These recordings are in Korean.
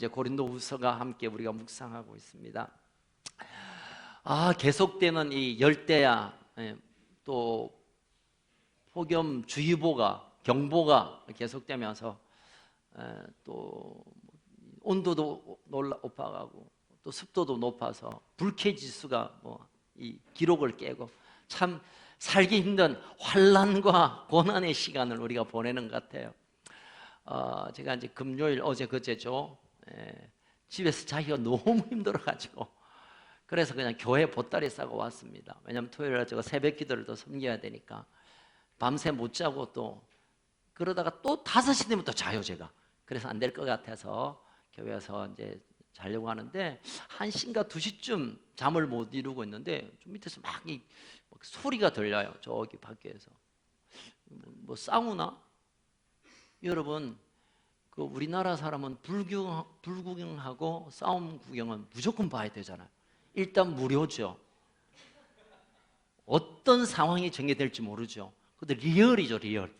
이제 고린도후서가 함께 우리가 묵상하고 있습니다. 계속되는 이 열대야, 또 폭염주의보가, 경보가 계속되면서 또 온도도 높아가고 또 습도도 높아서 불쾌지수가 이 기록을 깨고 참 살기 힘든 환난과 고난의 시간을 우리가 보내는 것 같아요. 제가 이제 금요일 어제 그제죠. 집에서 자기가 너무 힘들어가지고 그래서 그냥 교회 보따리 싸고 왔습니다. 왜냐하면 토요일에 제가 새벽 기도를 또 섬겨야 되니까 밤새 못 자고 또 그러다가 또 5시 되면 또 자요 제가. 그래서 안 될 것 같아서 교회에서 이제 자려고 하는데 1시인가 2시쯤 잠을 못 이루고 있는데 좀 밑에서 막 소리가 들려요. 저기 밖에서 뭐 싸우나? 여러분, 그 우리나라 사람은 불구경하고 싸움 구경은 무조건 봐야 되잖아요. 일단 무료죠. 어떤 상황이 전개될지 모르죠. 근데 리얼이죠, 리얼.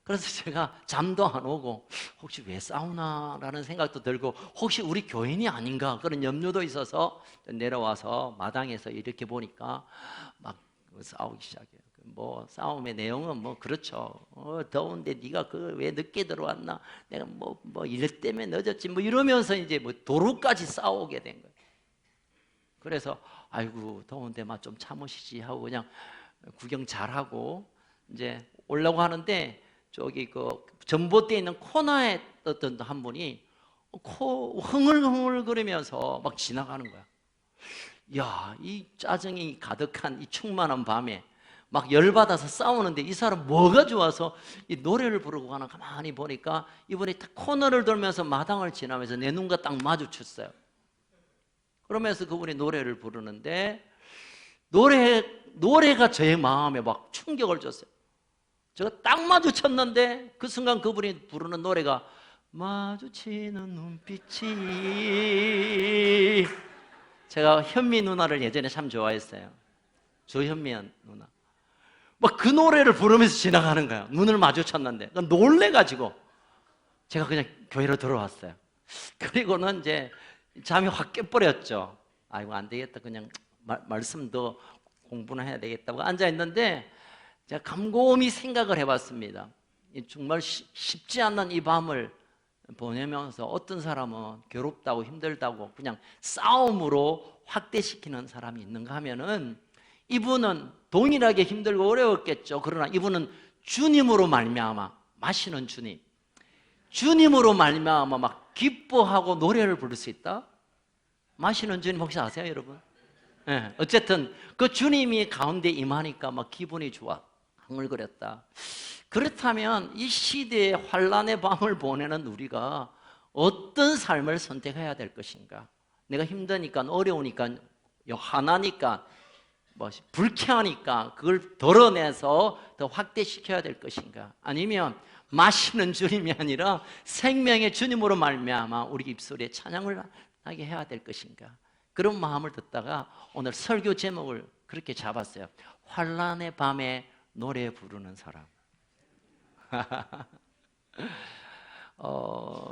그래서 제가 잠도 안 오고 혹시 왜 싸우나라는 생각도 들고 혹시 우리 교인이 아닌가 그런 염려도 있어서 내려와서 마당에서 이렇게 보니까 막 싸우기 시작해요. 뭐 싸움의 내용은 뭐 그렇죠. 더운데 네가 그 왜 늦게 들어왔나? 내가 뭐 일 때문에 늦었지 뭐 이러면서 이제 뭐 도로까지 싸우게 된 거예요. 그래서 아이고 더운데 좀 참으시지 하고 그냥 구경 잘하고 이제 오려고 하는데 저기 그 전봇대에 있는 코너에 어떤 한 분이 흥얼흥얼 거리면서 막 지나가는 거야. 야, 이 짜증이 가득한 이 충만한 밤에 막 열받아서 싸우는데 이 사람 뭐가 좋아서 이 노래를 부르고 가나 가만히 보니까 이분이 딱 코너를 돌면서 마당을 지나면서 내 눈과 딱 마주쳤어요. 그러면서 그분이 노래를 부르는데 노래가 저의 마음에 막 충격을 줬어요. 제가 딱 마주쳤는데 그 순간 그분이 부르는 노래가 마주치는 눈빛이, 제가 현미 누나를 예전에 참 좋아했어요. 조현미 누나. 막 그 노래를 부르면서 지나가는 거야. 눈을 마주쳤는데 놀래가지고 제가 그냥 교회로 들어왔어요. 그리고는 이제 잠이 확 깨버렸죠. 아이고 안 되겠다. 그냥 말씀도 공부는 해야 되겠다고 앉아있는데 제가 곰곰이 생각을 해봤습니다. 정말 쉽지 않는 이 밤을 보내면서 어떤 사람은 괴롭다고 힘들다고 그냥 싸움으로 확대시키는 사람이 있는가 하면은 이분은 동일하게 힘들고 어려웠겠죠. 그러나 이분은 주님으로 말미암아, 마시는 주님, 주님으로 말미암아 막 기뻐하고 노래를 부를 수 있다. 마시는 주님 혹시 아세요, 여러분? 네, 어쨌든 그 주님이 가운데 임하니까 막 기분이 좋아, 흥얼거렸다. 그렇다면 이 시대의 환란의 밤을 보내는 우리가 어떤 삶을 선택해야 될 것인가? 내가 힘드니까, 어려우니까, 화나니까, 불쾌하니까 그걸 덜어내서 더 확대시켜야 될 것인가? 아니면 마시는 주님이 아니라 생명의 주님으로 말미암아 우리 입술에 찬양을 하게 해야 될 것인가? 그런 마음을 듣다가 오늘 설교 제목을 그렇게 잡았어요. 환란의 밤에 노래 부르는 사람.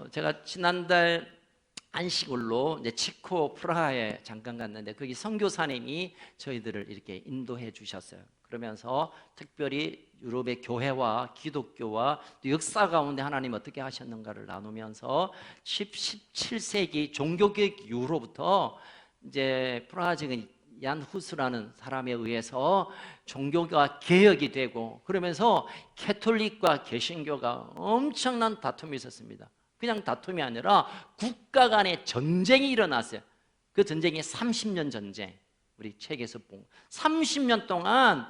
제가 지난달 안식일로 이제 체코 프라하에 잠깐 갔는데 거기 선교사님이 저희들을 이렇게 인도해 주셨어요. 그러면서 특별히 유럽의 교회와 기독교와 또 역사 가운데 하나님 어떻게 하셨는가를 나누면서 17세기 종교개혁 이후로부터 이제 프라하 지금 얀 후스라는 사람에 의해서 종교가 개혁이 되고 그러면서 캐톨릭과 개신교가 엄청난 다툼이 있었습니다. 그냥 다툼이 아니라 국가 간의 전쟁이 일어났어요. 그 전쟁이 30년 전쟁. 우리 책에서 본 30년 동안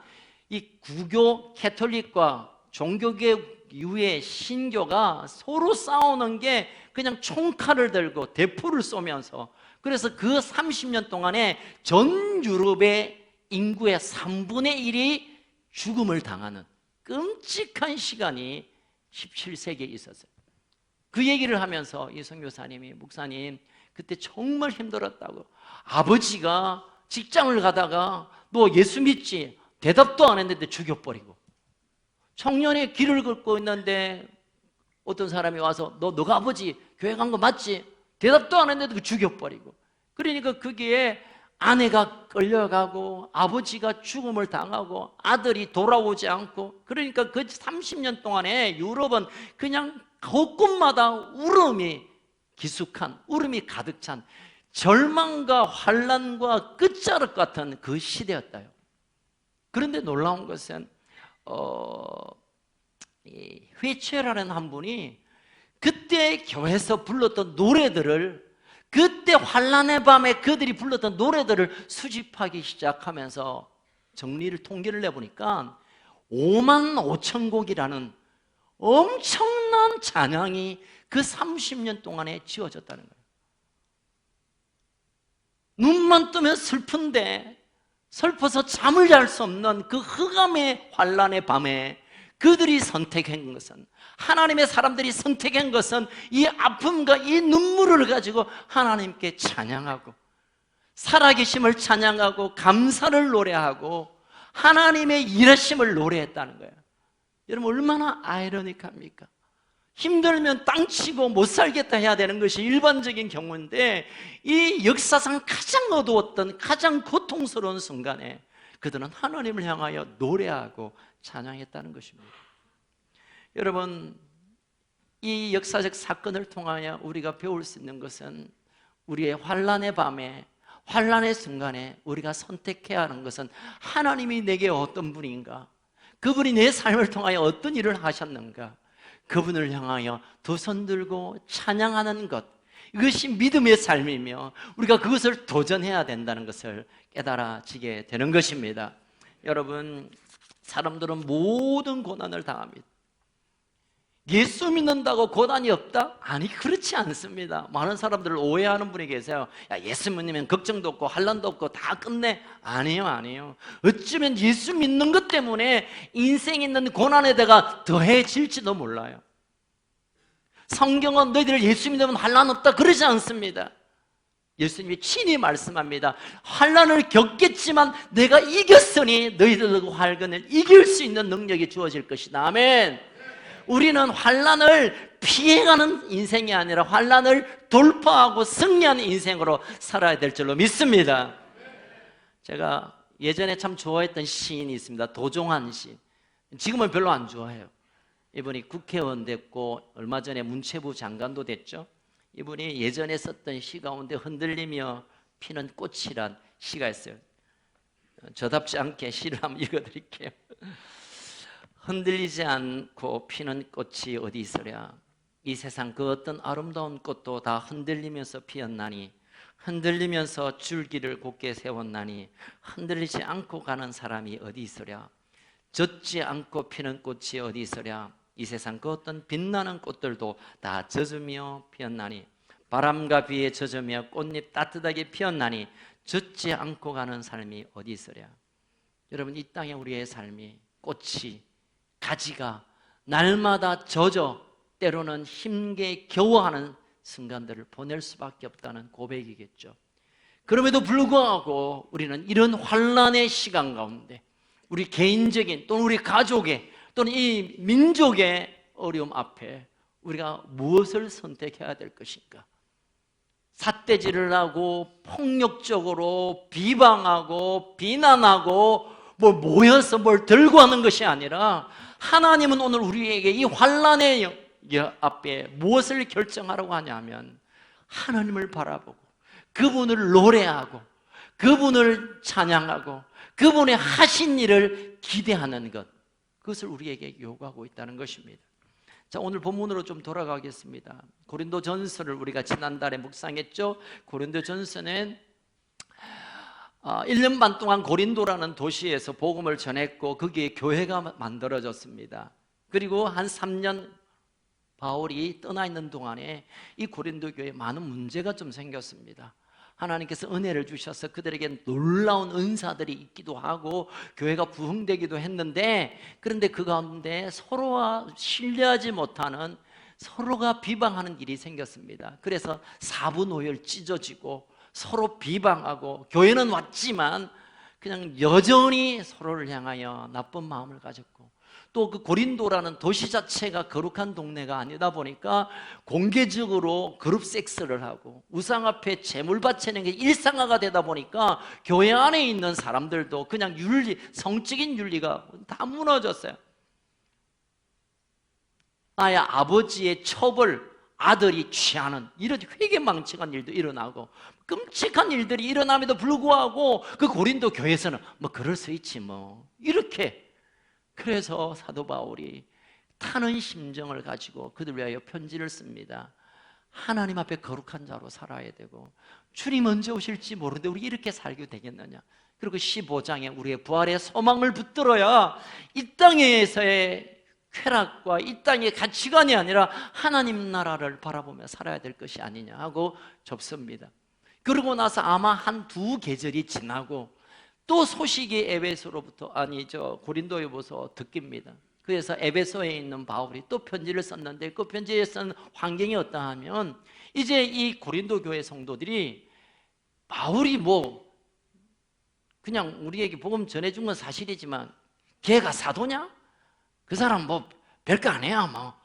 이 구교 캐톨릭과 종교개혁 이후에 신교가 서로 싸우는 게 그냥 총칼을 들고 대포를 쏘면서, 그래서 그 30년 동안에 전 유럽의 인구의 3분의 1이 죽음을 당하는 끔찍한 시간이 17세기에 있었어요. 그 얘기를 하면서 이 선교사님이, 목사님 그때 정말 힘들었다고, 아버지가 직장을 가다가 너 예수 믿지? 대답도 안 했는데 죽여버리고, 청년의 길을 걷고 있는데 어떤 사람이 와서 너가 아버지 교회 간 거 맞지? 대답도 안 했는데 죽여버리고. 그러니까 거기에 아내가 끌려가고 아버지가 죽음을 당하고 아들이 돌아오지 않고, 그러니까 그 30년 동안에 유럽은 그냥 곳곳마다 울음이 기숙한, 울음이 가득 찬 절망과 환난과 끝자락 같은 그 시대였다요. 그런데 놀라운 것은 회체라는 한 분이 그때 교회에서 불렀던 노래들을, 그때 환난의 밤에 그들이 불렀던 노래들을 수집하기 시작하면서 정리를, 통계를 내보니까 5만 5천 곡이라는 엄청난 찬양이 그 30년 동안에 지어졌다는 거예요. 눈만 뜨면 슬픈데 슬퍼서 잠을 잘 수 없는 그 흑암의 환난의 밤에 그들이 선택한 것은, 하나님의 사람들이 선택한 것은 이 아픔과 이 눈물을 가지고 하나님께 찬양하고 살아계심을 찬양하고 감사를 노래하고 하나님의 일하심을 노래했다는 거예요. 여러분 얼마나 아이러니합니까? 힘들면 땅치고 못 살겠다 해야 되는 것이 일반적인 경우인데, 이 역사상 가장 어두웠던 가장 고통스러운 순간에 그들은 하나님을 향하여 노래하고 찬양했다는 것입니다. 여러분, 이 역사적 사건을 통하여 우리가 배울 수 있는 것은, 우리의 환난의 밤에, 환난의 순간에 우리가 선택해야 하는 것은 하나님이 내게 어떤 분인가, 그분이 내 삶을 통하여 어떤 일을 하셨는가, 그분을 향하여 두 손 들고 찬양하는 것, 이것이 믿음의 삶이며 우리가 그것을 도전해야 된다는 것을 깨달아지게 되는 것입니다. 여러분, 사람들은 모든 고난을 당합니다. 예수 믿는다고 고난이 없다? 아니, 그렇지 않습니다. 많은 사람들을 오해하는 분이 계세요. 야, 예수 믿으면 걱정도 없고 환난도 없고 다 끝내. 아니에요. 어쩌면 예수 믿는 것 때문에 인생에 있는 고난에다가 더해질지도 몰라요. 성경은 너희들 예수 믿으면 환난 없다 그러지 않습니다. 예수님이 친히 말씀합니다. 환난을 겪겠지만 내가 이겼으니 너희들도 환난을 이길 수 있는 능력이 주어질 것이다. 아멘. 우리는 환난을 피해가는 인생이 아니라 환난을 돌파하고 승리하는 인생으로 살아야 될 줄로 믿습니다. 제가 예전에 참 좋아했던 시인이 있습니다. 도종환 시인. 지금은 별로 안 좋아해요. 이분이 국회의원 됐고 얼마 전에 문체부 장관도 됐죠. 이분이 예전에 썼던 시 가운데 흔들리며 피는 꽃이란 시가 있어요. 저답지 않게 시를 한번 읽어드릴게요. 흔들리지 않고 피는 꽃이 어디 있으랴. 이 세상 그 어떤 아름다운 꽃도 다 흔들리면서 피었나니, 흔들리면서 줄기를 곧게 세웠나니 흔들리지 않고 가는 사람이 어디 있으랴. 젖지 않고 피는 꽃이 어디 있으랴. 이 세상 그 어떤 빛나는 꽃들도 다 젖으며 피었나니, 바람과 비에 젖으며 꽃잎 따뜻하게 피었나니 젖지 않고 가는 삶이 어디 있으랴. 여러분, 이 땅에 우리의 삶이, 꽃이, 가지가 날마다 젖어 때로는 힘게 겨워하는 순간들을 보낼 수밖에 없다는 고백이겠죠. 그럼에도 불구하고 우리는 이런 환난의 시간 가운데 우리 개인적인 또는 우리 가족의 또는 이 민족의 어려움 앞에 우리가 무엇을 선택해야 될 것인가? 삿대질을 하고 폭력적으로 비방하고 비난하고 모여서 뭘 들고 하는 것이 아니라, 하나님은 오늘 우리에게 이 환난의 앞에 무엇을 결정하라고 하냐면 하나님을 바라보고 그분을 노래하고 그분을 찬양하고 그분의 하신 일을 기대하는 것, 그것을 우리에게 요구하고 있다는 것입니다. 자, 오늘 본문으로 좀 돌아가겠습니다. 고린도전서를 우리가 지난달에 묵상했죠. 고린도전서는 1년 반 동안 고린도라는 도시에서 복음을 전했고 거기에 교회가 만들어졌습니다. 그리고 한 3년 바울이 떠나 있는 동안에 이 고린도 교회에 많은 문제가 좀 생겼습니다. 하나님께서 은혜를 주셔서 그들에게 놀라운 은사들이 있기도 하고 교회가 부흥되기도 했는데, 그런데 그 가운데 서로와 신뢰하지 못하는, 서로가 비방하는 일이 생겼습니다. 그래서 사분오열 찢어지고 서로 비방하고, 교회는 왔지만 그냥 여전히 서로를 향하여 나쁜 마음을 가졌고 또 그 고린도라는 도시 자체가 거룩한 동네가 아니다 보니까 공개적으로 그룹 섹스를 하고 우상 앞에 제물 바치는 게 일상화가 되다 보니까 교회 안에 있는 사람들도 그냥 윤리, 성적인 윤리가 다 무너졌어요. 나의 아버지의 처벌, 아들이 취하는 이런 회개망측한 일도 일어나고 끔찍한 일들이 일어남에도 불구하고 그 고린도 교회에서는 뭐 그럴 수 있지 뭐 이렇게. 그래서 사도 바울이 타는 심정을 가지고 그들 위하여 편지를 씁니다. 하나님 앞에 거룩한 자로 살아야 되고 주님 언제 오실지 모르는데 우리 이렇게 살게 되겠느냐. 그리고 15장에 우리의 부활의 소망을 붙들어야 이 땅에서의 쾌락과 이 땅의 가치관이 아니라 하나님 나라를 바라보며 살아야 될 것이 아니냐 하고 접습니다. 그러고 나서 아마 한 두 계절이 지나고 또 소식이 에베소로부터 고린도에서 듣깁니다. 그래서 에베소에 있는 바울이 또 편지를 썼는데 그 편지에 쓴 환경이 어떠하면 이제 이 고린도 교회 성도들이 바울이 뭐 그냥 우리에게 복음 전해준 건 사실이지만 걔가 사도냐? 그 사람 뭐 별거 아니야 뭐.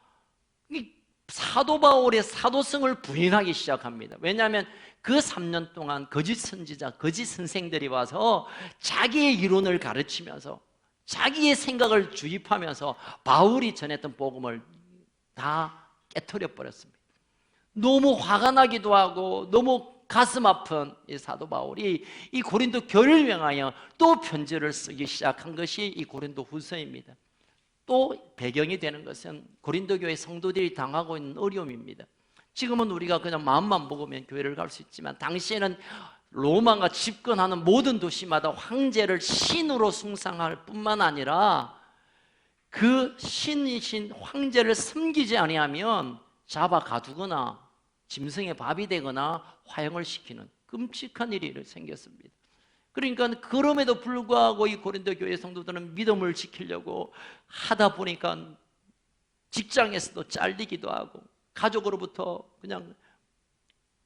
사도 바울의 사도성을 부인하기 시작합니다. 왜냐하면 그 3년 동안 거짓 선지자, 거짓 선생들이 와서 자기의 이론을 가르치면서 자기의 생각을 주입하면서 바울이 전했던 복음을 다 깨트려 버렸습니다. 너무 화가 나기도 하고 너무 가슴 아픈 이 사도 바울이 이 고린도 교회를 향하여 또 편지를 쓰기 시작한 것이 이 고린도 후서입니다. 또 배경이 되는 것은 고린도 교회 성도들이 당하고 있는 어려움입니다. 지금은 우리가 그냥 마음만 먹으면 교회를 갈 수 있지만 당시에는 로마가 집권하는 모든 도시마다 황제를 신으로 숭상할 뿐만 아니라 그 신이신 황제를 섬기지 아니하면 잡아 가두거나 짐승의 밥이 되거나 화형을 시키는 끔찍한 일이 생겼습니다. 그러니까 그럼에도 불구하고 이 고린도 교회 성도들은 믿음을 지키려고 하다 보니까 직장에서도 잘리기도 하고 가족으로부터 그냥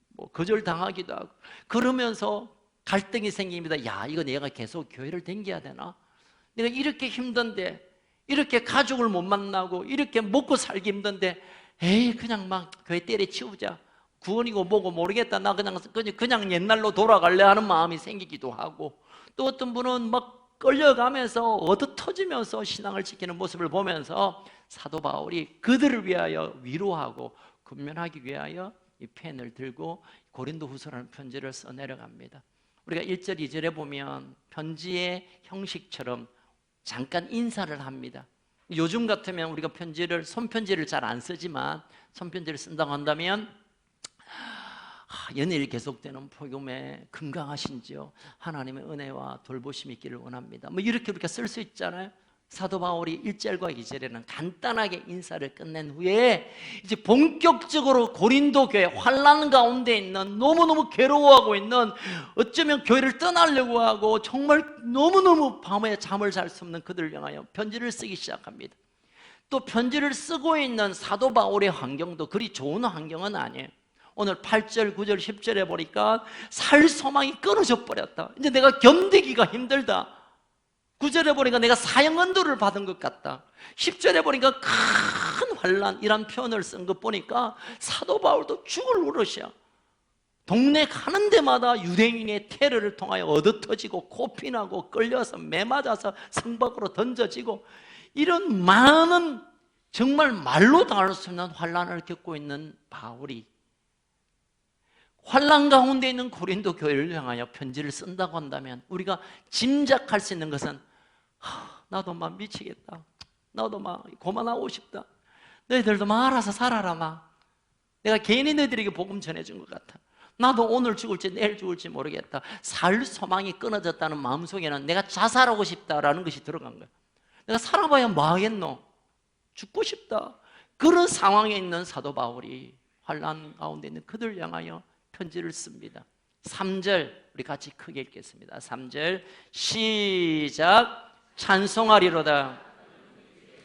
뭐 거절당하기도 하고 그러면서 갈등이 생깁니다. 야, 이거 내가 계속 교회를 다녀야 되나? 내가 이렇게 힘든데, 이렇게 가족을 못 만나고 이렇게 먹고 살기 힘든데 에이 그냥 막 교회 때려치우자, 구원이고 뭐고 모르겠다, 나 그냥 옛날로 돌아갈래 하는 마음이 생기기도 하고, 또 어떤 분은 막 끌려가면서 얻어터지면서 신앙을 지키는 모습을 보면서 사도 바울이 그들을 위하여 위로하고 권면하기 위하여 이 펜을 들고 고린도 후서라는 편지를 써내려갑니다. 우리가 1절 2절에 보면 편지의 형식처럼 잠깐 인사를 합니다. 요즘 같으면 우리가 손편지를 잘 안 쓰지만 손편지를 쓴다고 한다면 연일 계속되는 복음에 건강하신지요? 하나님의 은혜와 돌보심이 있기를 원합니다. 뭐 이렇게 우리가 쓸 수 있잖아요. 사도 바울이 1절과 2절에는 간단하게 인사를 끝낸 후에 이제 본격적으로 고린도 교회 환난 가운데 있는 너무너무 괴로워하고 있는, 어쩌면 교회를 떠나려고 하고 정말 너무너무 밤에 잠을 잘 수 없는 그들을 향하여 편지를 쓰기 시작합니다. 또 편지를 쓰고 있는 사도 바울의 환경도 그리 좋은 환경은 아니에요. 오늘 8절, 9절, 10절에 보니까 살 소망이 끊어져 버렸다. 이제 내가 견디기가 힘들다. 9절에 보니까 내가 사형언도를 받은 것 같다. 10절에 보니까 큰 환난이란 표현을 쓴 것 보니까 사도 바울도 죽을 노릇이야. 동네 가는 데마다 유대인의 테러를 통하여 얻어터지고 코피나고 끌려서 매맞아서 성 밖으로 던져지고, 이런 많은 정말 말로 다할 수 없는 환난을 겪고 있는 바울이 환난 가운데 있는 고린도 교회를 향하여 편지를 쓴다고 한다면 우리가 짐작할 수 있는 것은 나도 막 미치겠다, 나도 막 그만하고 싶다, 너희들도 막 알아서 살아라, 막 내가 괜히 너희들에게 복음 전해준 것 같아, 나도 오늘 죽을지 내일 죽을지 모르겠다, 살 소망이 끊어졌다는 마음속에는 내가 자살하고 싶다라는 것이 들어간 거야. 내가 살아봐야 뭐 하겠노, 죽고 싶다. 그런 상황에 있는 사도 바울이 환난 가운데 있는 그들 향하여 편지를 씁니다. 3절 우리 같이 크게 읽겠습니다. 3절 시작. 찬송하리로다.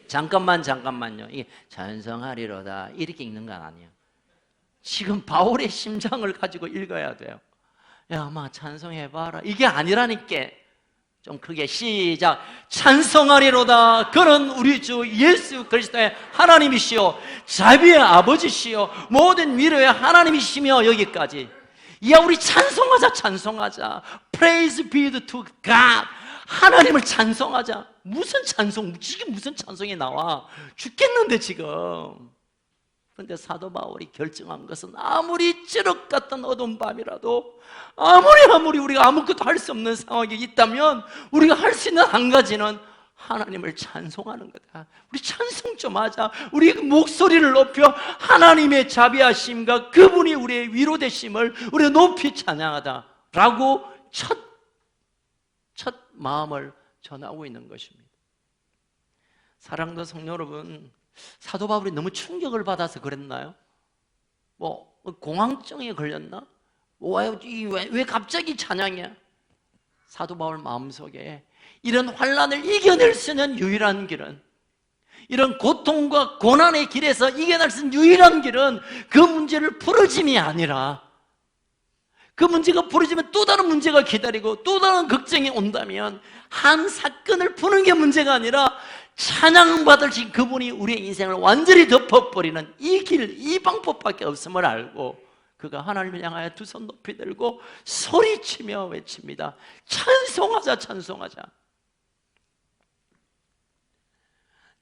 잠깐만요. 이게 찬송하리로다 이렇게 읽는 건 아니에요. 지금 바울의 심장을 가지고 읽어야 돼요. 야, 마 찬송해봐라, 이게 아니라니까. 좀 크게 시작. 찬송하리로다. 그는 우리 주 예수 그리스도의 하나님이시요 자비의 아버지시요 모든 위로의 하나님이시며. 여기까지. 야, 우리 찬송하자. 찬송하자. Praise be to God. 하나님을 찬송하자. 무슨 찬송, 지금 무슨 찬송이 나와? 죽겠는데 지금. 그런데 사도 바울이 결정한 것은 아무리 찌륵 같은 어두운 밤이라도, 아무리 우리가 아무것도 할 수 없는 상황이 있다면 우리가 할 수 있는 한 가지는 하나님을 찬송하는 거다. 우리 찬송 좀 하자. 우리 목소리를 높여 하나님의 자비하심과 그분이 우리의 위로 되심을 우리가 높이 찬양하다 라고 첫 마음을 전하고 있는 것입니다. 사랑하는 성도 여러분, 사도 바울이 너무 충격을 받아서 그랬나요? 공황증에 걸렸나? 왜 갑자기 찬양이야? 사도 바울 마음속에 이런 환난을 이겨낼 수 있는 유일한 길은, 이런 고통과 고난의 길에서 이겨낼 수 있는 유일한 길은 그 문제를 풀어짐이 아니라, 그 문제가 풀어지면 또 다른 문제가 기다리고 또 다른 걱정이 온다면 한 사건을 푸는 게 문제가 아니라 찬양받으신 그분이 우리의 인생을 완전히 덮어버리는 이 길, 이 방법밖에 없음을 알고 그가 하나님을 향하여 두 손 높이 들고 소리치며 외칩니다. 찬송하자, 찬송하자.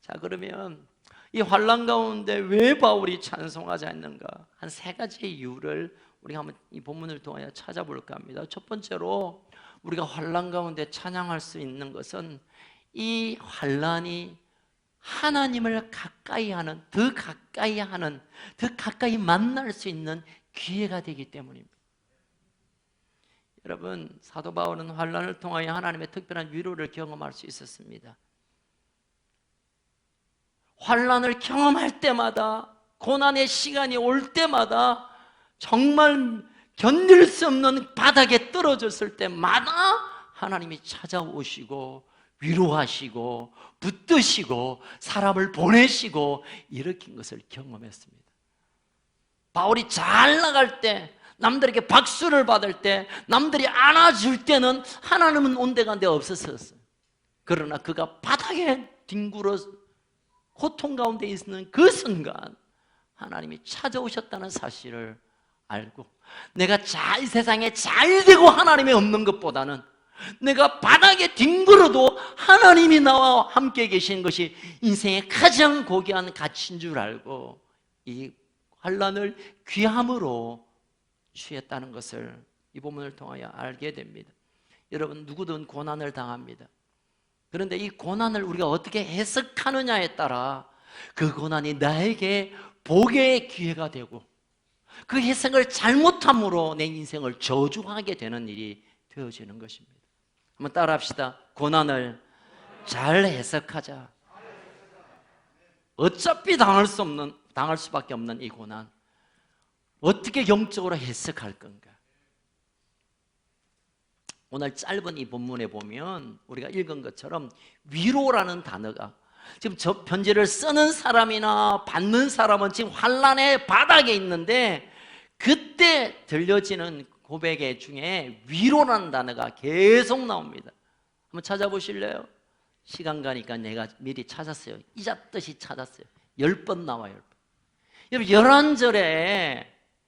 자, 그러면 이 환난 가운데 왜 바울이 찬송하자 했는가? 한 세 가지 이유를 우리가 한번 이 본문을 통하여 찾아볼까 합니다. 첫 번째로 우리가 환난 가운데 찬양할 수 있는 것은 이 환난이 하나님을 가까이 하는, 더 가까이 만날 수 있는 기회가 되기 때문입니다. 여러분, 사도 바울은 환난을 통하여 하나님의 특별한 위로를 경험할 수 있었습니다. 환난을 경험할 때마다, 고난의 시간이 올 때마다, 정말 견딜 수 없는 바닥에 떨어졌을 때마다 하나님이 찾아오시고 위로하시고 붙드시고 사람을 보내시고 일으킨 것을 경험했습니다. 바울이 잘 나갈 때, 남들에게 박수를 받을 때, 남들이 안아줄 때는 하나님은 온데간데 없었어요. 그러나 그가 바닥에 뒹굴어 고통 가운데 있는 그 순간 하나님이 찾아오셨다는 사실을 알고, 내가 이 세상에 잘 되고 하나님이 없는 것보다는 내가 바닥에 뒹굴어도 하나님이 나와 함께 계시는 것이 인생의 가장 고귀한 가치인 줄 알고 이 환난을 귀함으로 취했다는 것을 이 본문을 통하여 알게 됩니다. 여러분, 누구든 고난을 당합니다. 그런데 이 고난을 우리가 어떻게 해석하느냐에 따라 그 고난이 나에게 복의 기회가 되고, 그 해석을 잘못함으로 내 인생을 저주하게 되는 일이 되어지는 것입니다. 한번 따라합시다. 고난을 잘 해석하자. 어차피 당할 수밖에 없는 이 고난, 어떻게 영적으로 해석할 건가? 오늘 짧은 이 본문에 보면 우리가 읽은 것처럼 위로라는 단어가, 지금 저 편지를 쓰는 사람이나 받는 사람은 지금 환난의 바닥에 있는데 그때 들려지는 고백의 중에 위로라는 단어가 계속 나옵니다. 한번 찾아보실래요? 시간 가니까 내가 미리 찾았어요. 잊었듯이 찾았어요. 10번 나와요. 10번. 여러분, 11절에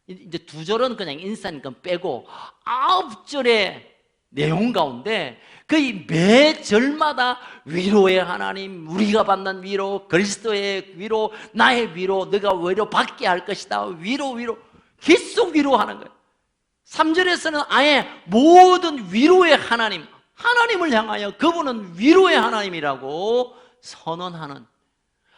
이제 2절은 그냥 인사니까 빼고 9절의 내용 가운데 거의 매 절마다 위로의 하나님, 우리가 받는 위로, 그리스도의 위로, 나의 위로, 너가 위로 받게 할 것이다. 위로 계속 위로하는 거예요. 3절에서는 아예 모든 위로의 하나님, 하나님을 향하여 그분은 위로의 하나님이라고 선언하는,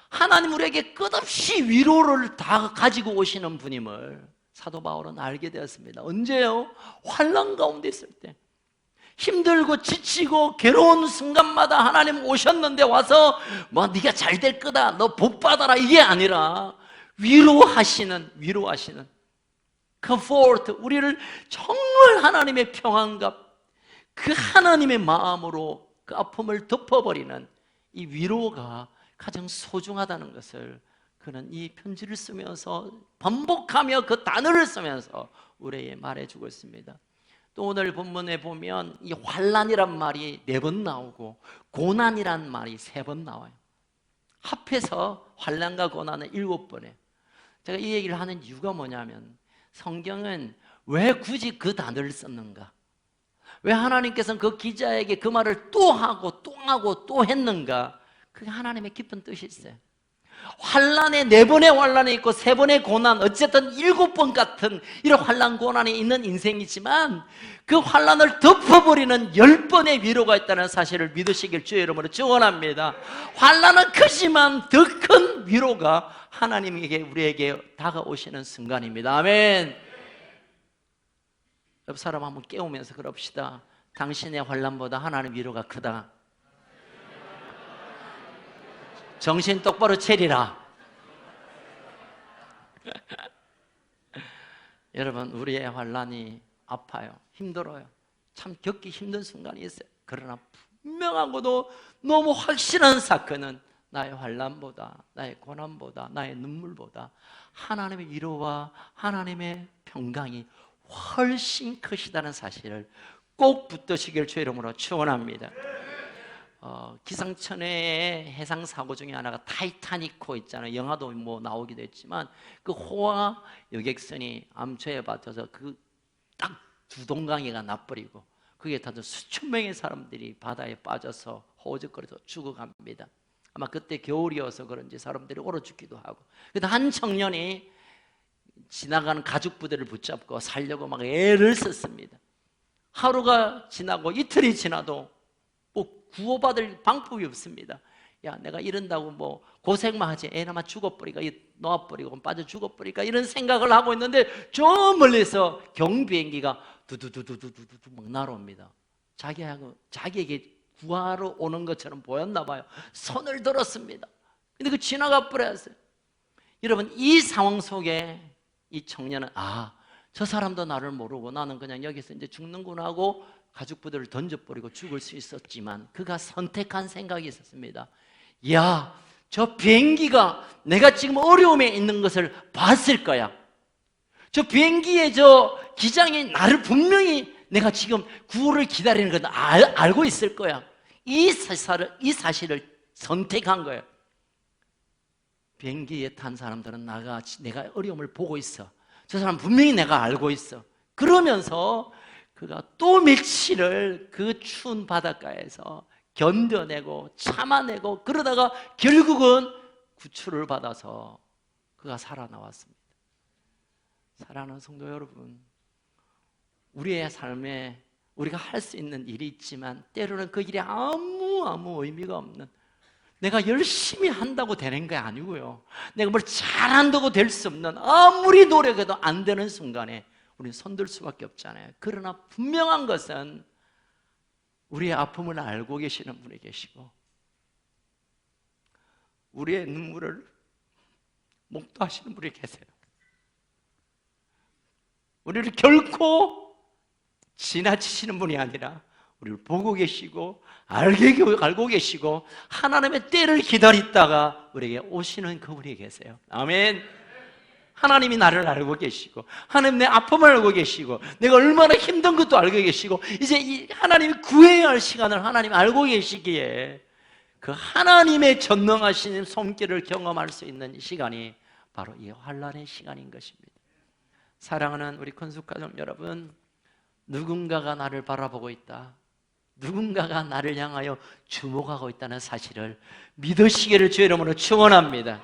하나님 우리에게 끝없이 위로를 다 가지고 오시는 분임을 사도 바울은 알게 되었습니다. 언제요? 환난 가운데 있을 때, 힘들고 지치고 괴로운 순간마다 하나님 오셨는데 와서 네가 잘 될 거다, 너 복 받아라, 이게 아니라 위로하시는 comfort, 우리를 정말 하나님의 평안과 그 하나님의 마음으로 그 아픔을 덮어버리는 이 위로가 가장 소중하다는 것을 그는 이 편지를 쓰면서 반복하며 그 단어를 쓰면서 우리에게 말해주고 있습니다. 또 오늘 본문에 보면 이 환난이란 말이 4번 나오고 고난이란 말이 3번 나와요. 합해서 환난과 고난은 7번에. 제가 이 얘기를 하는 이유가 뭐냐면 성경은 왜 굳이 그 단어를 썼는가? 왜 하나님께서는 그 기자에게 그 말을 또 하고 또 하고 또 했는가? 그게 하나님의 깊은 뜻이 있어요. 환난에 4번의 환난이 있고 3번의 고난, 어쨌든 7번 같은 이런 환난 고난이 있는 인생이지만 그 환난을 덮어버리는 10번의 위로가 있다는 사실을 믿으시길 주의 이름으로 축원합니다. 환난은 크지만 더 큰 위로가 하나님에게 우리에게 다가오시는 순간입니다. 아멘. 옆 사람 한번 깨우면서 그럽시다. 당신의 환난보다 하나님 위로가 크다. 정신 똑바로 차리라. 여러분, 우리의 환난이 아파요. 힘들어요. 참 겪기 힘든 순간이 있어요. 그러나 분명하고도 너무 확실한 사건은 나의 환난보다, 나의 고난보다, 나의 눈물보다 하나님의 위로와 하나님의 평강이 훨씬 크시다는 사실을 꼭 붙드시길 주의 이름으로 축원합니다. 기상천외의 해상 사고 중에 하나가 타이타닉호 있잖아요. 영화도 뭐 나오기도 했지만 그 호와 여객선이 암초에 받쳐서 그 딱 두 동강이가 나버리고 거기에 타서 수천 명의 사람들이 바다에 빠져서 허우적거려서 죽어갑니다. 아마 그때 겨울이어서 그런지 사람들이 얼어 죽기도 하고. 그때 한 청년이 지나가는 가죽 부대를 붙잡고 살려고 막 애를 썼습니다. 하루가 지나고 이틀이 지나도 뭐 구호받을 방법이 없습니다. 야, 내가 이런다고 뭐 고생만 하지 애나마 죽어버리까 놓아버리고 빠져 죽어버리까 이런 생각을 하고 있는데 저 멀리서 경비행기가 두두두두두두 막 날아옵니다. 자기에게 구하러 오는 것처럼 보였나 봐요. 손을 들었습니다. 근데 그 지나가 버렸어요. 여러분, 이 상황 속에 이 청년은 저 사람도 나를 모르고 나는 그냥 여기서 이제 죽는구나 하고 가죽 부대를 던져버리고 죽을 수 있었지만 그가 선택한 생각이 있었습니다. 야, 저 비행기가 내가 지금 어려움에 있는 것을 봤을 거야. 저 비행기의 저 기장이 나를 분명히 내가 지금 구호를 기다리는 걸 알고 있을 거야. 이 사실을 선택한 거예요. 비행기에 탄 사람들은 내가 어려움을 보고 있어. 저 사람 분명히 내가 알고 있어. 그러면서 그가 또 며칠을 그 추운 바닷가에서 견뎌내고 참아내고 그러다가 결국은 구출을 받아서 그가 살아나왔습니다. 사랑하는 성도 여러분, 우리의 삶에 우리가 할 수 있는 일이 있지만 때로는 그 일이 아무 의미가 없는, 내가 열심히 한다고 되는 게 아니고요, 내가 뭘 잘한다고 될 수 없는, 아무리 노력해도 안 되는 순간에 우리는 손들 수밖에 없잖아요. 그러나 분명한 것은 우리의 아픔을 알고 계시는 분이 계시고 우리의 눈물을 목도하시는 분이 계세요. 우리를 결코 지나치시는 분이 아니라 우리를 보고 계시고 알고 계시고 하나님의 때를 기다리다가 우리에게 오시는 그분이 계세요. 아멘. 하나님이 나를 알고 계시고 하나님 내 아픔을 알고 계시고 내가 얼마나 힘든 것도 알고 계시고 이제 이 하나님이 구해야 할 시간을 하나님이 알고 계시기에 그 하나님의 전능하신 손길을 경험할 수 있는 시간이 바로 이 환난의 시간인 것입니다. 사랑하는 우리 건축가족 여러분, 누군가가 나를 바라보고 있다, 누군가가 나를 향하여 주목하고 있다는 사실을 믿으시기를 주의 이름으로 축원합니다.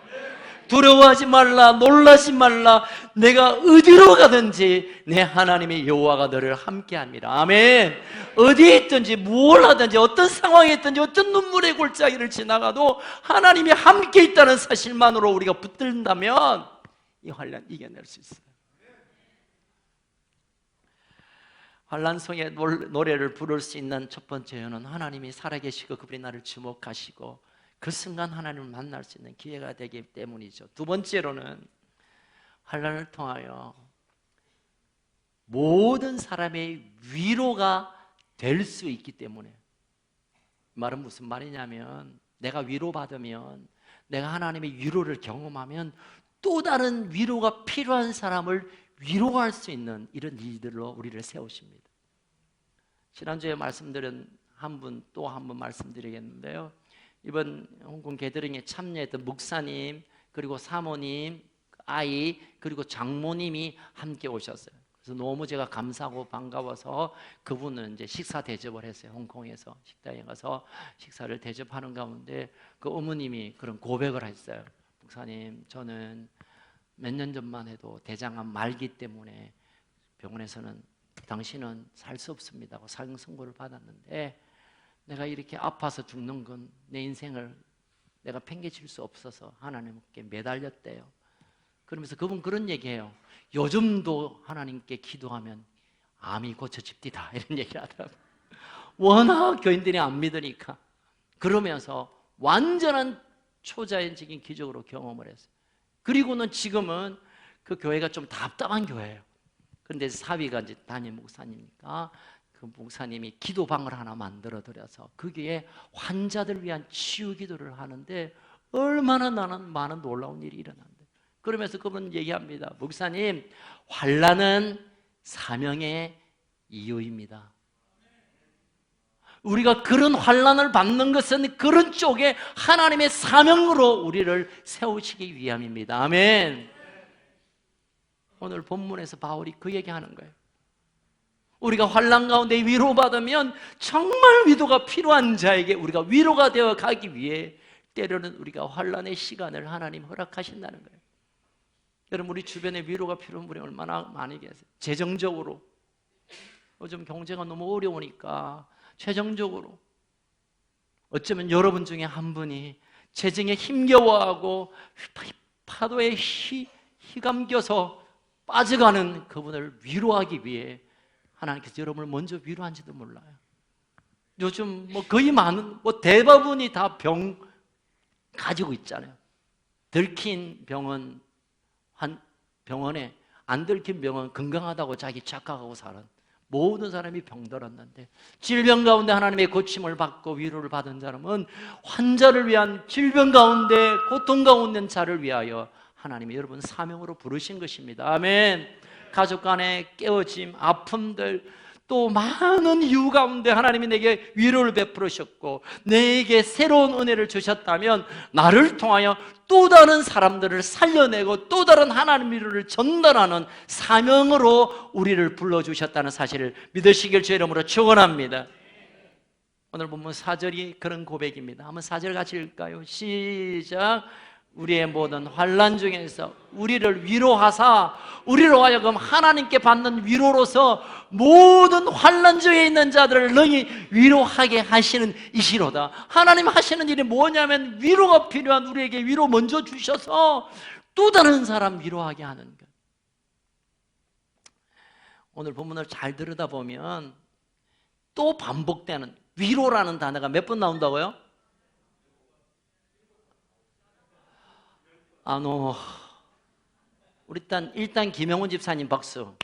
두려워하지 말라, 놀라지 말라. 내가 어디로 가든지 내 하나님의 여호와가 너를 함께합니다. 아멘. 어디에 있든지 뭘 하든지 어떤 상황에 있든지 어떤 눈물의 골짜기를 지나가도 하나님이 함께 있다는 사실만으로 우리가 붙든다면 이 환난 이겨낼 수 있어요. 환난 속에 노래를 부를 수 있는 첫 번째 이유는 하나님이 살아계시고 그분이 나를 주목하시고 그 순간 하나님을 만날 수 있는 기회가 되기 때문이죠. 두 번째로는 환난을 통하여 모든 사람의 위로가 될 수 있기 때문에. 말은 무슨 말이냐면 내가 위로받으면, 내가 하나님의 위로를 경험하면 또 다른 위로가 필요한 사람을 위로할 수 있는 이런 일들로 우리를 세우십니다. 지난주에 말씀드린 한 분, 또 한 분 말씀드리겠는데요. 이번 홍콩 게더링에 참여했던 목사님, 그리고 사모님, 아이, 그리고 장모님이 함께 오셨어요. 그래서 너무 제가 감사하고 반가워서 그분은 이제 식사 대접을 했어요. 홍콩에서 식당에 가서 식사를 대접하는 가운데 그 어머님이 그런 고백을 했어요. 목사님, 저는 몇 년 전만 해도 대장암 말기 때문에 병원에서는 당신은 살 수 없습니다 하고 사형 선고를 받았는데 내가 이렇게 아파서 죽는 건 내 인생을 내가 팽개칠 수 없어서 하나님께 매달렸대요. 그러면서 그분 그런 얘기해요. 요즘도 하나님께 기도하면 암이 고쳐집디다 이런 얘기를 하더라고요. 워낙 교인들이 안 믿으니까. 그러면서 완전한 초자연적인 기적으로 경험을 했어요. 그리고는 지금은 그 교회가 좀 답답한 교회예요. 그런데 사위가 이제 담임 목사님이니까 그 목사님이 기도방을 하나 만들어 드려서 거기에 환자들 위한 치유 기도를 하는데 얼마나 나는 많은 놀라운 일이 일어난대. 그러면서 그분은 얘기합니다. 목사님, 환난은 사명의 이유입니다. 우리가 그런 환난을 받는 것은 그런 쪽에 하나님의 사명으로 우리를 세우시기 위함입니다. 아멘. 오늘 본문에서 바울이 그 얘기하는 거예요. 우리가 환난 가운데 위로받으면 정말 위로가 필요한 자에게 우리가 위로가 되어 가기 위해 때로는 우리가 환난의 시간을 하나님 허락하신다는 거예요. 여러분, 우리 주변에 위로가 필요한 분이 얼마나 많이 계세요. 재정적으로 요즘 경제가 너무 어려우니까 재정적으로 어쩌면 여러분 중에 한 분이 재정에 힘겨워하고 파도에 휘감겨서 빠져가는 그분을 위로하기 위해 하나님께서 여러분을 먼저 위로한지도 몰라요. 요즘 거의 많은 대부분이 다 병 가지고 있잖아요. 들킨 병원 병원에 안 들킨 병원 건강하다고 자기 착각하고 사는 모든 사람이 병들었는데 질병 가운데 하나님의 고침을 받고 위로를 받은 사람은 환자를 위한 질병 가운데 고통 가운데 있는 자를 위하여 하나님이 여러분 사명으로 부르신 것입니다. 아멘. 가족 간의 깨어짐, 아픔들, 또 많은 이유 가운데 하나님이 내게 위로를 베풀으셨고 내게 새로운 은혜를 주셨다면 나를 통하여 또 다른 사람들을 살려내고 또 다른 하나님 위로를 전달하는 사명으로 우리를 불러주셨다는 사실을 믿으시길 주의 이름으로 축원합니다. 오늘 본문 4절이 그런 고백입니다. 한번 4절 같이 읽을까요? 시작. 우리의 모든 환난 중에서 우리를 위로하사 우리로 하여금 하나님께 받는 위로로서 모든 환난 중에 있는 자들을 능히 위로하게 하시는 이시로다. 하나님 하시는 일이 뭐냐면 위로가 필요한 우리에게 위로 먼저 주셔서 또 다른 사람 위로하게 하는 것. 오늘 본문을 잘 들여다보면 또 반복되는 위로라는 단어가 몇 번 나온다고요? 우리 일단 김영훈 집사님 박수.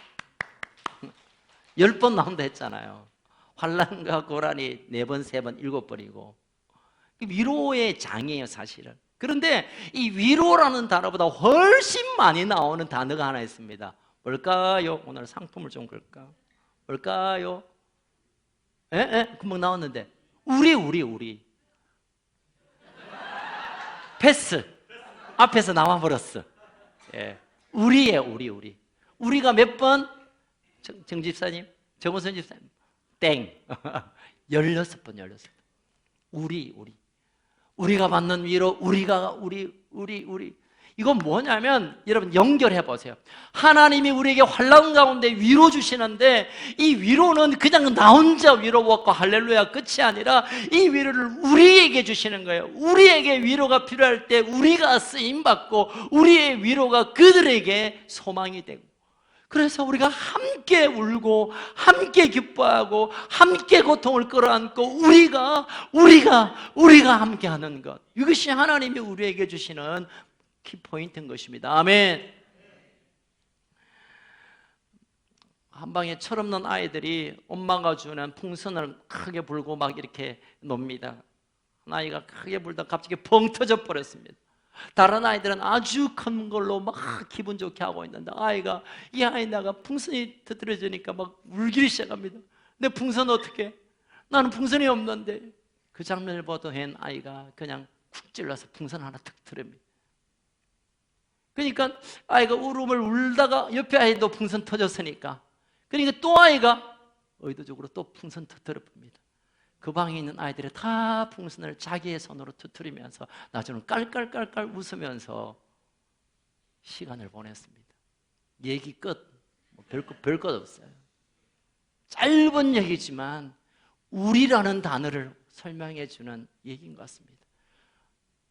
10번 나온다 했잖아요. 환난과 고난이 4번, 3번, 7번이고 위로의 장이에요 사실은. 그런데 이 위로라는 단어보다 훨씬 많이 나오는 단어가 하나 있습니다. 뭘까요? 오늘 상품을 좀 걸까? 뭘까요? 금방 나왔는데 우리 패스 앞에서 나와버렸어. 예. 우리예요, 우리. 우리가 몇 번? 정 집사님, 정호선 집사님, 땡. 16번, 16번. 우리. 우리가 받는 위로, 우리. 이건 뭐냐면, 여러분 연결해 보세요. 하나님이 우리에게 환난 가운데 위로 주시는데, 이 위로는 그냥 나 혼자 위로받고 할렐루야 끝이 아니라, 이 위로를 우리에게 주시는 거예요. 우리에게 위로가 필요할 때 우리가 쓰임받고, 우리의 위로가 그들에게 소망이 되고, 그래서 우리가 함께 울고 함께 기뻐하고 함께 고통을 끌어안고 우리가 함께 하는 것, 이것이 하나님이 우리에게 주시는 키포인트인 것입니다. 아멘. 한방에 철없는 아이들이 엄마가 주는 풍선을 크게 불고 막 이렇게 놉니다. 한 아이가 크게 불다 갑자기 펑 터져 버렸습니다. 다른 아이들은 아주 큰 걸로 막 기분 좋게 하고 있는데 이 아이 나가 풍선이 터뜨려지니까 막 울기 시작합니다. 내 풍선 어떻게? 나는 풍선이 없는데. 그 장면을 보던 아이가 그냥 쿡 찔러서 풍선 하나 툭 틀입니다. 그러니까 아이가 울음을 울다가 옆에 아이도 풍선 터졌으니까, 그러니까 또 아이가 의도적으로 또 풍선 터뜨려 봅니다. 그 방에 있는 아이들이 다 풍선을 자기의 손으로 터뜨리면서 나중에 깔깔깔깔 웃으면서 시간을 보냈습니다. 얘기 끝. 별것 없어요. 짧은 얘기지만 우리라는 단어를 설명해 주는 얘기인 것 같습니다.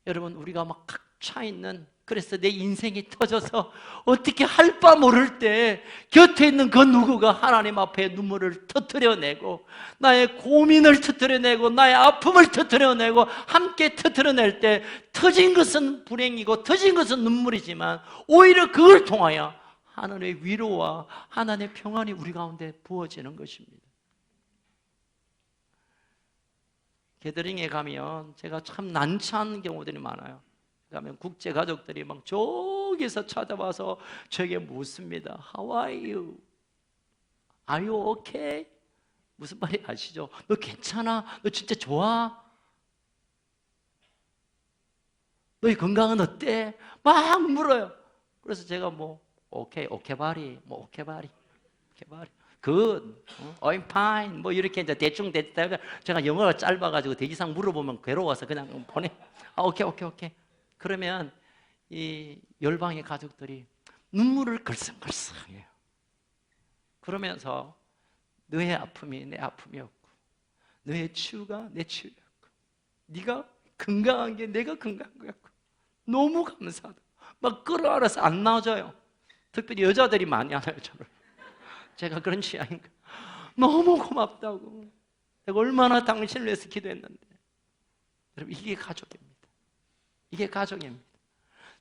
여러분, 우리가 막 갇혀 있는, 그래서 내 인생이 터져서 어떻게 할 바 모를 때 곁에 있는 그 누구가 하나님 앞에 눈물을 터뜨려내고 나의 고민을 터뜨려내고 나의 아픔을 터뜨려내고 함께 터뜨려낼 때 터진 것은 불행이고 터진 것은 눈물이지만 오히려 그걸 통하여 하나님의 위로와 하나님의 평안이 우리 가운데 부어지는 것입니다. 게더링에 가면 제가 참 난처한 경우들이 많아요. 가면 국제 가족들이 막 저기서 찾아와서 저에게 묻습니다. How are you? Are you okay? 무슨 말인지 아시죠? 너 괜찮아? 너 진짜 좋아? 너희 건강은 어때? 막 물어요. 그래서 제가 오케이 바리, good, I'm fine, 이렇게 이제 대충 제가 영어가 짧아가지고 더 이상 물어보면 괴로워서 그냥 보내. 오케이. 그러면 이 열방의 가족들이 눈물을 글썽글썽해요. 그러면서 너의 아픔이 내 아픔이었고, 너의 치유가 내 치유였고, 네가 건강한 게 내가 건강한 거였고, 너무 감사하다. 막 끌어안아서 안 놔줘요. 특별히 여자들이 많이 안아요, 저를. 제가 그런 취향인가? 너무 고맙다고. 내가 얼마나 당신을 위해서 기도했는데. 여러분, 이게 가족입니다. 이게 가족입니다.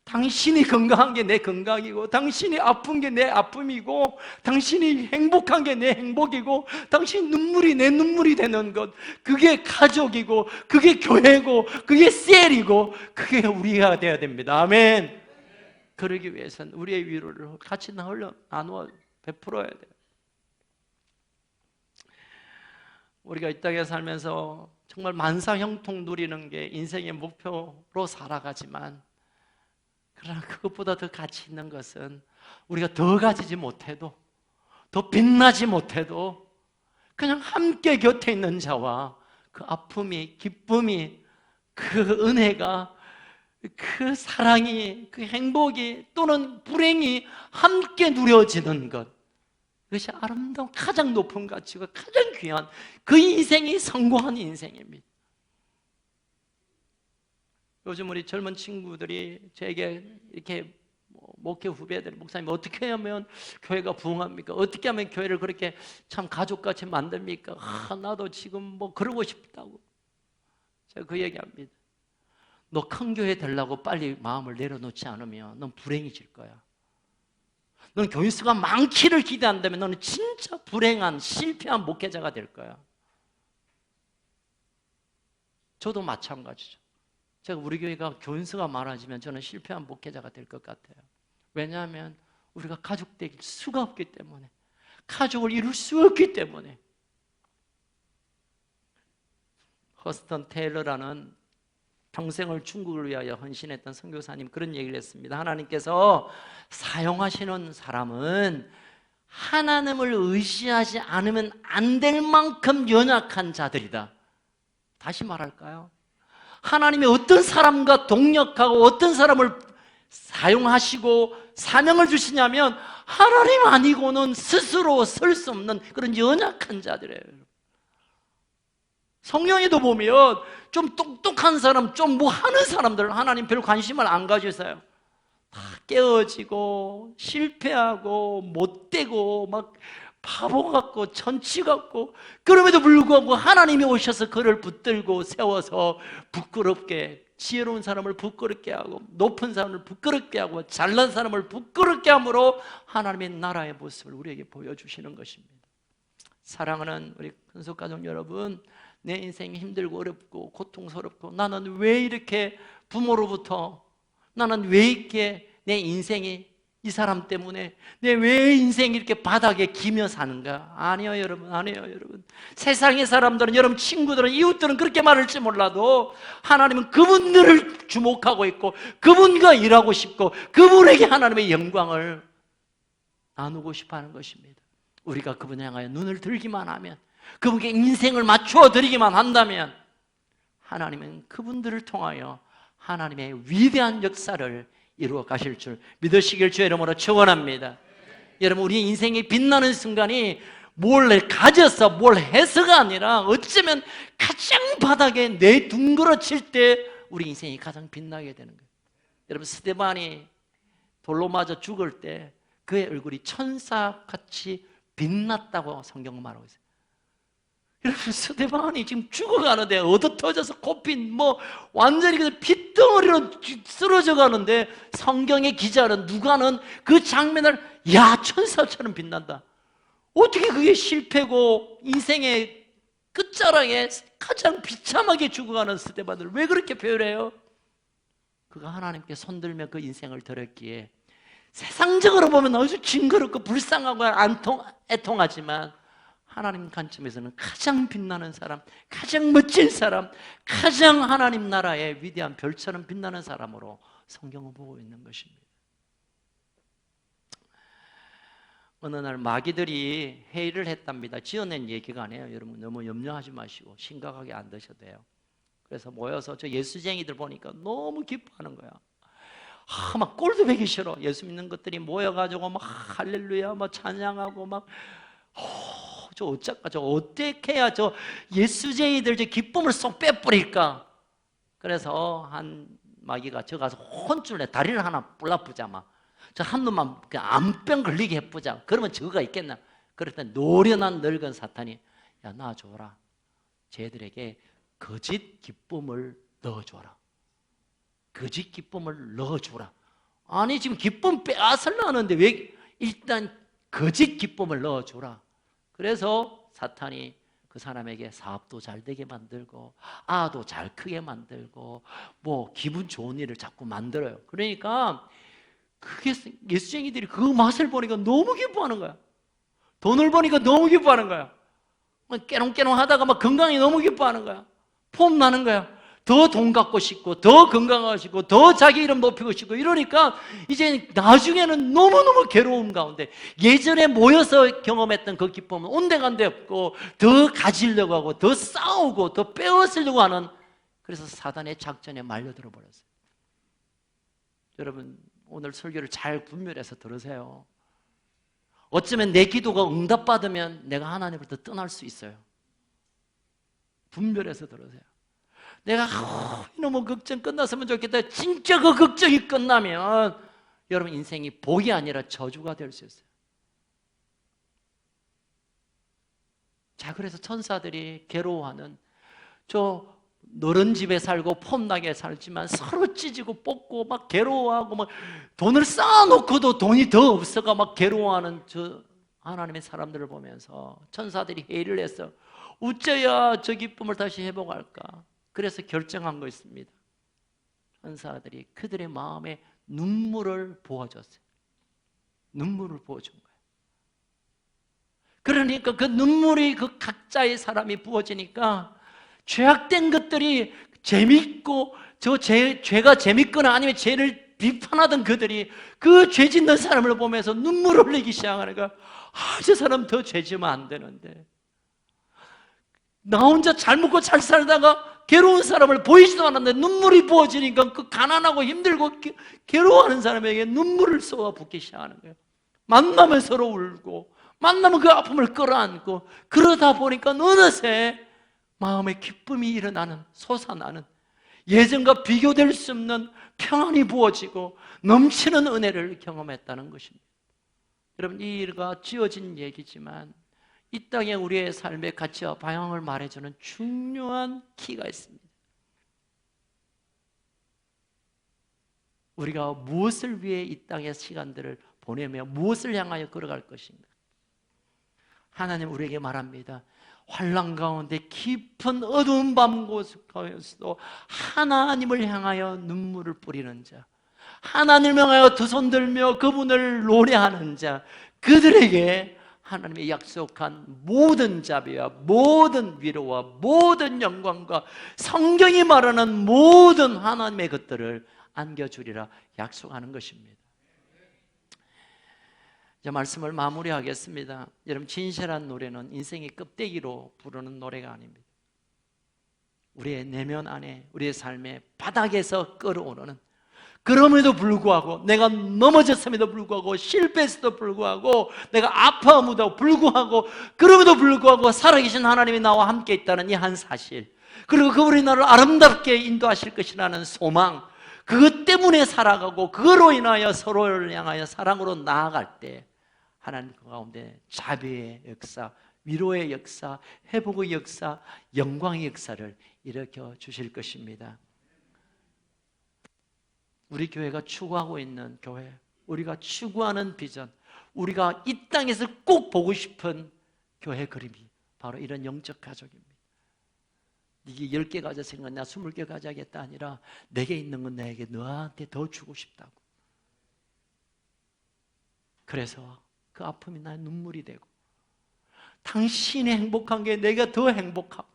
당신이 건강한 게 내 건강이고, 당신이 아픈 게 내 아픔이고, 당신이 행복한 게 내 행복이고, 당신 눈물이 내 눈물이 되는 것, 그게 가족이고, 그게 교회고, 그게 셀이고, 그게 우리가 되어야 됩니다. 아멘. 그러기 위해서는 우리의 위로를 같이 나누어 베풀어야 돼요. 우리가 이 땅에 살면서 정말 만사형통 누리는 게 인생의 목표로 살아가지만, 그러나 그것보다 더 가치 있는 것은 우리가 더 가지지 못해도, 더 빛나지 못해도 그냥 함께 곁에 있는 자와 그 아픔이, 기쁨이, 그 은혜가, 그 사랑이, 그 행복이 또는 불행이 함께 누려지는 것, 그것이 아름다운 가장 높은 가치가 가장 귀한 그 인생이 성공한 인생입니다. 요즘 우리 젊은 친구들이 저에게 이렇게 목회 후배들, 목사님 어떻게 하면 교회가 부흥합니까? 어떻게 하면 교회를 그렇게 참 가족같이 만듭니까? 나도 지금 그러고 싶다고. 제가 그 얘기합니다. 너 큰 교회 되려고 빨리 마음을 내려놓지 않으면 넌 불행해질 거야. 너는 교인수가 많기를 기대한다면 너는 진짜 불행한, 실패한 목회자가 될 거야. 저도 마찬가지죠. 제가 우리 교회가 교인수가 많아지면 저는 실패한 목회자가 될 것 같아요. 왜냐하면 우리가 가족 될 수가 없기 때문에, 가족을 이룰 수 없기 때문에. 허스턴 테일러라는 평생을 중국을 위하여 헌신했던 선교사님 그런 얘기를 했습니다. 하나님께서 사용하시는 사람은 하나님을 의지하지 않으면 안 될 만큼 연약한 자들이다. 다시 말할까요? 하나님이 어떤 사람과 동력하고 어떤 사람을 사용하시고 사명을 주시냐면 하나님 아니고는 스스로 설 수 없는 그런 연약한 자들이에요. 성경에도 보면 좀 똑똑한 사람, 좀 하는 사람들 하나님 별 관심을 안 가지세요. 다 깨어지고 실패하고 못되고 막 바보 같고 천치 같고, 그럼에도 불구하고 하나님이 오셔서 그를 붙들고 세워서 부끄럽게, 지혜로운 사람을 부끄럽게 하고 높은 사람을 부끄럽게 하고 잘난 사람을 부끄럽게 함으로 하나님의 나라의 모습을 우리에게 보여주시는 것입니다. 사랑하는 우리 큰속가족 여러분, 내 인생이 힘들고 어렵고 고통스럽고 나는 왜 이렇게 부모로부터, 나는 왜 이렇게 내 인생이 이 사람 때문에 내 왜 인생이 이렇게 바닥에 기며 사는가? 아니요 여러분, 아니에요 여러분. 세상의 사람들은, 여러분 친구들은, 이웃들은 그렇게 말할지 몰라도 하나님은 그분들을 주목하고 있고 그분과 일하고 싶고 그분에게 하나님의 영광을 나누고 싶어 하는 것입니다. 우리가 그분을 향하여 눈을 들기만 하면, 그분께 인생을 맞추어 드리기만 한다면 하나님은 그분들을 통하여 하나님의 위대한 역사를 이루어 가실 줄 믿으시길 주의 이름으로 축원합니다. 여러분, 우리 인생이 빛나는 순간이 뭘 가져서 뭘 해서가 아니라 어쩌면 가장 바닥에 내둥그러칠 때 우리 인생이 가장 빛나게 되는 거예요. 여러분, 스데반이 돌로 맞아 죽을 때 그의 얼굴이 천사같이 빛났다고 성경은 말하고 있어요. 여러분, 스데반이 지금 죽어가는데, 얻어터져서 코핀 완전히 그냥 핏덩어리로 쓰러져 가는데, 성경의 기자는, 누가는 그 장면을 야, 천사처럼 빛난다. 어떻게 그게 실패고 인생의 끝자락에 가장 비참하게 죽어가는 스데반을 왜 그렇게 표현해요? 그가 하나님께 손들며 그 인생을 드렸기에 세상적으로 보면 아주 징그럽고 불쌍하고 애통하지만 하나님 관점에서는 가장 빛나는 사람, 가장 멋진 사람, 가장 하나님 나라의 위대한 별처럼 빛나는 사람으로 성경을 보고 있는 것입니다. 어느 날 마귀들이 회의를 했답니다. 지어낸 얘기가 아니에요. 여러분 너무 염려하지 마시고 심각하게 안 드셔도 돼요. 그래서 모여서 저 예수쟁이들 보니까 너무 기뻐하는 거야. 막 꼴도 보기 싫어. 예수 믿는 것들이 모여가지고 막 할렐루야 막 찬양하고 막 저 어쩔까, 저 어떻게 해야 저 예수쟁이들 저 기쁨을 쏙 빼버릴까. 그래서 한 마귀가 저 가서 혼쭐 내, 다리를 하나 불라쁘자, 막 저 한 놈만 암병 걸리게 해보자. 그러면 저거가 있겠나. 그랬더니 노련한 늙은 사탄이 야, 놔줘라. 쟤들에게 거짓 기쁨을 넣어줘라. 거짓 기쁨을 넣어주라. 아니 지금 기쁨 빼앗으려 하는데 왜 일단 거짓 기쁨을 넣어주라. 그래서 사탄이 그 사람에게 사업도 잘 되게 만들고 아도 잘 크게 만들고 기분 좋은 일을 자꾸 만들어요. 그러니까 그게 예수쟁이들이 그 맛을 보니까 너무 기뻐하는 거야. 돈을 버니까 너무 기뻐하는 거야. 깨롱깨롱 하다가 막 건강이 너무 기뻐하는 거야. 폼 나는 거야. 더 돈 갖고 싶고 더 건강하고 싶고 더 자기 이름 높이고 싶고 이러니까 이제 나중에는 너무너무 괴로움 가운데 예전에 모여서 경험했던 그 기쁨은 온데간데 없고 더 가지려고 하고 더 싸우고 더 빼앗으려고 하는, 그래서 사단의 작전에 말려들어 버렸어요. 여러분 오늘 설교를 잘 분별해서 들으세요. 어쩌면 내 기도가 응답받으면 내가 하나님으로부터 떠날 수 있어요. 분별해서 들으세요. 내가 이놈의 걱정 끝났으면 좋겠다, 진짜 그 걱정이 끝나면 여러분 인생이 복이 아니라 저주가 될 수 있어요. 자, 그래서 천사들이 괴로워하는, 저 너른 집에 살고 폼나게 살지만 서로 찢고 뽑고 막 괴로워하고 막 돈을 쌓아놓고도 돈이 더 없어가 막 괴로워하는 저 하나님의 사람들을 보면서 천사들이 회의를 해서 어째야 저 기쁨을 다시 회복할까. 그래서 결정한 거 있습니다. 천사들이 그들의 마음에 눈물을 부어줬어요. 눈물을 부어준 거예요. 그러니까 그 눈물이 그 각자의 사람이 부어지니까 죄악된 것들이 재밌고 죄가 재밌거나 아니면 죄를 비판하던 그들이 그 죄 짓는 사람을 보면서 눈물을 흘리기 시작하니까 저 사람 더 죄 지으면 안 되는데, 나 혼자 잘 먹고 잘 살다가 괴로운 사람을 보이지도 않았는데 눈물이 부어지니까 그 가난하고 힘들고 괴로워하는 사람에게 눈물을 쏟아붓기 시작하는 거예요. 만나면 서로 울고 만나면 그 아픔을 끌어안고, 그러다 보니까 어느새 마음에 기쁨이 일어나는, 솟아나는, 예전과 비교될 수 없는 평안이 부어지고 넘치는 은혜를 경험했다는 것입니다. 여러분, 이 일과 지어진 얘기지만 이 땅에 우리의 삶의 가치와 방향을 말해주는 중요한 키가 있습니다. 우리가 무엇을 위해 이 땅의 시간들을 보내며 무엇을 향하여 걸어갈 것인가. 하나님 우리에게 말합니다. 환난 가운데 깊은 어두운 밤 가운데서도 하나님을 향하여 눈물을 뿌리는 자, 하나님을 향하여 두 손 들며 그분을 노래하는 자, 그들에게 하나님의 약속한 모든 자비와 모든 위로와 모든 영광과 성경이 말하는 모든 하나님의 것들을 안겨주리라 약속하는 것입니다. 이제 말씀을 마무리하겠습니다. 여러분, 진실한 노래는 인생의 껍데기로 부르는 노래가 아닙니다. 우리의 내면 안에, 우리의 삶의 바닥에서 끌어오르는, 그럼에도 불구하고, 내가 넘어졌음에도 불구하고, 실패했음에도 불구하고, 내가 아파함에도 불구하고, 그럼에도 불구하고 살아계신 하나님이 나와 함께 있다는 이 한 사실, 그리고 그분이 나를 아름답게 인도하실 것이라는 소망, 그것 때문에 살아가고 그거로 인하여 서로를 향하여 사랑으로 나아갈 때 하나님 그 가운데 자비의 역사, 위로의 역사, 회복의 역사, 영광의 역사를 일으켜 주실 것입니다. 우리 교회가 추구하고 있는 교회, 우리가 추구하는 비전, 우리가 이 땅에서 꼭 보고 싶은 교회 그림이 바로 이런 영적 가족입니다. 이게 10개 가졌으니까 나 20개 가져야겠다 아니라 내게 있는 건 내게 너한테 더 주고 싶다고. 그래서 그 아픔이 나의 눈물이 되고, 당신이 행복한 게 내가 더 행복하고,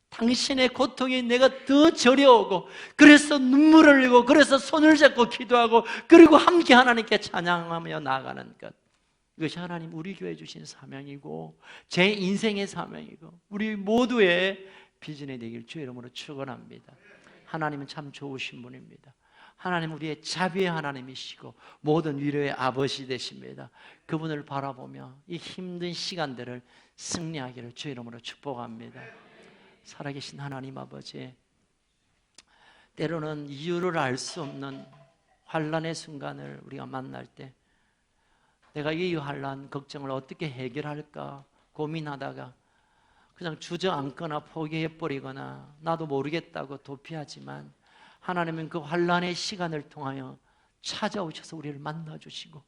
당신의 고통이 내가 더 저려오고, 그래서 눈물을 흘리고, 그래서 손을 잡고 기도하고, 그리고 함께 하나님께 찬양하며 나아가는 것, 이것이 하나님 우리 교회 주신 사명이고 제 인생의 사명이고 우리 모두의 비전이 되길 주의 이름으로 축원합니다. 하나님은 참 좋으신 분입니다. 하나님 우리의 자비의 하나님이시고 모든 위로의 아버지 되십니다. 그분을 바라보며 이 힘든 시간들을 승리하기를 주의 이름으로 축복합니다. 살아계신 하나님 아버지, 때로는 이유를 알 수 없는 환난의 순간을 우리가 만날 때 내가 이 환난 걱정을 어떻게 해결할까 고민하다가 그냥 주저앉거나 포기해버리거나 나도 모르겠다고 도피하지만, 하나님은 그 환난의 시간을 통하여 찾아오셔서 우리를 만나주시고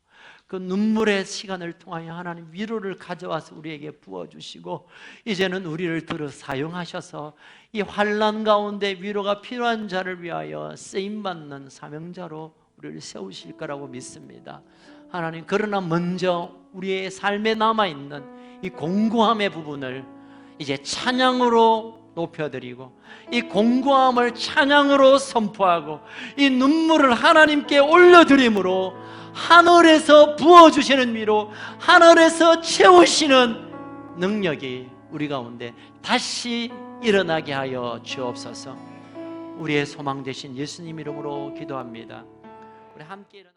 그 눈물의 시간을 통하여 하나님 위로를 가져와서 우리에게 부어주시고 이제는 우리를 들어 사용하셔서 이 환난 가운데 위로가 필요한 자를 위하여 쓰임받는 사명자로 우리를 세우실 거라고 믿습니다. 하나님, 그러나 먼저 우리의 삶에 남아있는 이 공고함의 부분을 이제 찬양으로 높여드리고 이 공고함을 찬양으로 선포하고 이 눈물을 하나님께 올려드림으로 하늘에서 부어주시는 위로, 하늘에서 채우시는 능력이 우리 가운데 다시 일어나게 하여 주옵소서. 우리의 소망 되신 예수님 이름으로 기도합니다. 우리 함께 일어나